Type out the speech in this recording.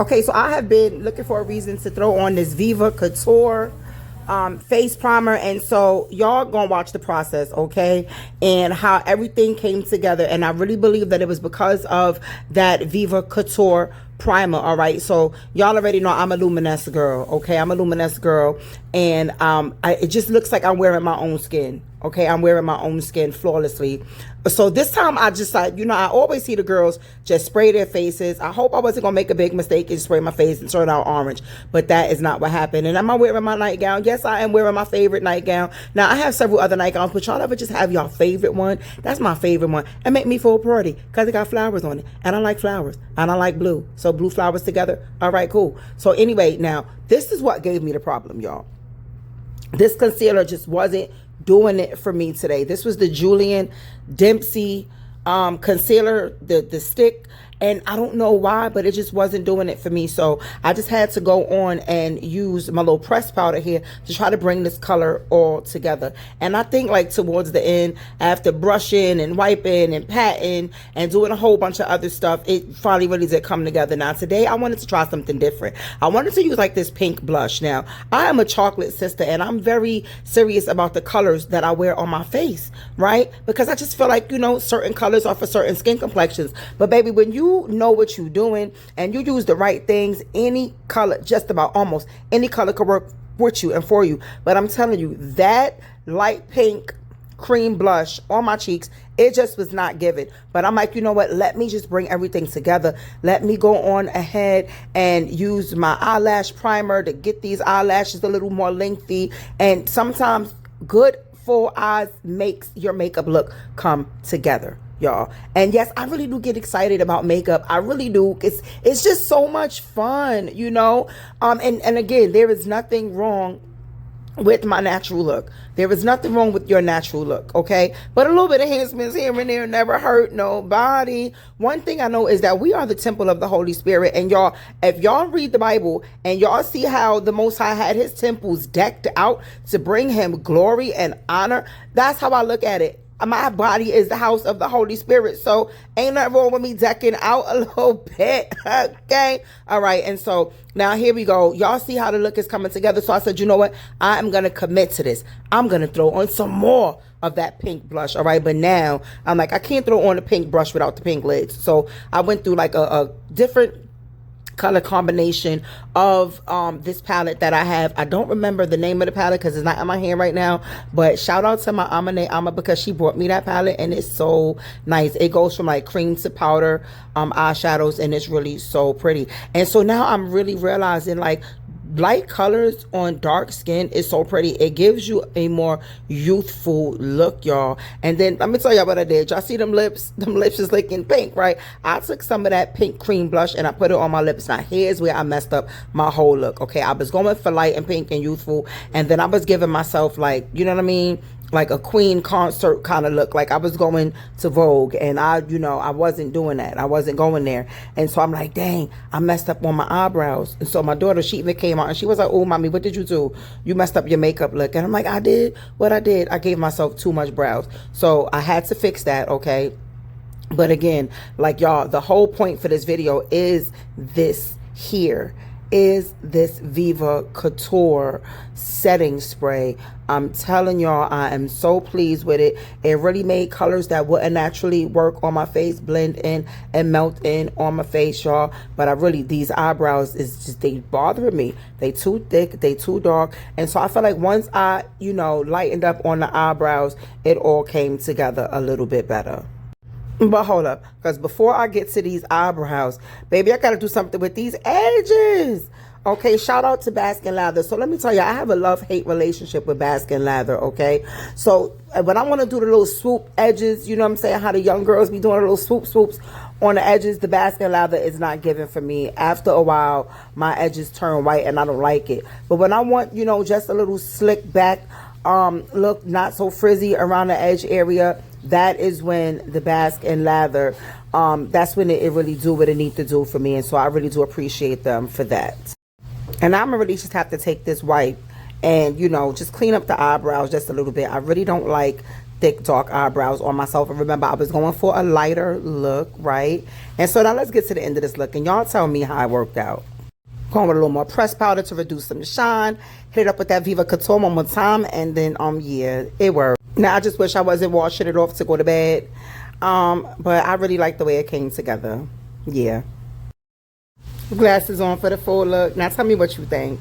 Okay, so I have been looking for a reason to throw on this Viva Couture face primer, and so y'all gonna watch the process, okay, and how everything came together. And I really believe that it was because of that Viva Couture primer. All right, so y'all already know I'm a luminesce girl, okay? I'm a luminesce girl, and it just looks like I'm wearing my own skin. Okay, I'm wearing my own skin flawlessly. So this time I just like, you know, I always see the girls just spray their faces. I hope I wasn't gonna make a big mistake and spray my face and turn out orange, but that is not what happened. And am I wearing my nightgown? Yes, I am wearing my favorite nightgown. Now I have several other nightgowns, but y'all ever just have your favorite one? That's my favorite one. And make me feel pretty because it got flowers on it. And I like flowers. And I like blue. So blue flowers together. All right, cool. So anyway, now this is what gave me the problem, y'all. This concealer just wasn't doing it for me today. This was the Julian Dempsey concealer, the stick, and I don't know why, but it just wasn't doing it for me. So I just had to go on and use my little press powder here to try to bring this color all together. And I think like towards the end, after brushing and wiping and patting and doing a whole bunch of other stuff, it finally really did come together. Now today I wanted to try something different. I wanted to use like this pink blush. Now I am a chocolate sister, and I'm very serious about the colors that I wear on my face, right? Because I just feel like, you know, certain colors are for certain skin complexions. But baby, when you know what you're doing and you use the right things, any color, just about almost any color could work with you and for you. But I'm telling you, that light pink cream blush on my cheeks, it just was not given. But I'm like, you know what, let me just bring everything together. Let me go on ahead and use my eyelash primer to get these eyelashes a little more lengthy. And sometimes good full eyes makes your makeup look come together, y'all. And yes, I really do get excited about makeup. I really do. It's just so much fun, you know. And again, there is nothing wrong with my natural look. There is nothing wrong with your natural look, okay? But a little bit of enhancements here and there never hurt nobody. One thing I know is that we are the temple of the Holy Spirit. And y'all, if y'all read the Bible and y'all see how the Most High had his temples decked out to bring him glory and honor, that's how I look at it. My body is the house of the Holy Spirit. So ain't nothing wrong with me decking out a little bit. Okay. All right. And so now here we go. Y'all see how the look is coming together. So I said, you know what? I am going to commit to this. I'm going to throw on some more of that pink blush. All right. But now I'm like, I can't throw on the pink brush without the pink lids. So I went through like a different color combination of this palette that I have. I don't remember the name of the palette because it's not in my hand right now, but shout out to my Amane Ama because she brought me that palette and it's so nice. It goes from like cream to powder eyeshadows, and it's really so pretty. And so now I'm really realizing like light colors on dark skin is so pretty. It gives you a more youthful look, y'all. And then let me tell y'all what I did. Y'all see them lips? Them lips is looking pink, right? I took some of that pink cream blush and I put it on my lips. Now here's where I messed up my whole look. Okay, I was going for light and pink and youthful, and then I was giving myself like, you know what I mean, like a Queen concert kind of look. Like I was going to Vogue, and I wasn't doing that. I wasn't going there. And so I'm like, dang, I messed up on my eyebrows. And so my daughter, she even came out and she was like, oh, mommy, what did you do? You messed up your makeup look. And I'm like, I did what I did. I gave myself too much brows. So I had to fix that, okay? But again, like y'all, the whole point for this video is this here. Is this Viva Couture setting spray. I'm telling y'all, I am so pleased with it. It really made colors that wouldn't naturally work on my face blend in and melt in on my face, y'all. But I really, these eyebrows is just, they bothering me. They too thick, they too dark. And so I feel like once I, you know, lightened up on the eyebrows, it all came together a little bit better. But hold up, because before I get to these eyebrows, baby, I got to do something with these edges. Okay, shout out to Baskin Lather. So let me tell you, I have a love-hate relationship with Baskin Lather, okay? So when I want to do the little swoop edges, you know what I'm saying, how the young girls be doing the little swoops on the edges, the Baskin Lather is not given for me. After a while, my edges turn white and I don't like it. But when I want, you know, just a little slick back look, not so frizzy around the edge area, that is when the Baskin Lather, that's when it really do what it need to do for me. And so I really do appreciate them for that. And I'm gonna really just have to take this wipe and, you know, just clean up the eyebrows just a little bit. I really don't like thick, dark eyebrows on myself. And remember, I was going for a lighter look, right? And so now let's get to the end of this look and y'all tell me how it worked out. Going with a little more pressed powder to reduce some shine. Hit it up with that Viva Couture one more time, and then yeah, it worked. Now I just wish I wasn't washing it off to go to bed, but I really like the way it came together. Yeah. Glasses on for the full look. Now tell me what you think.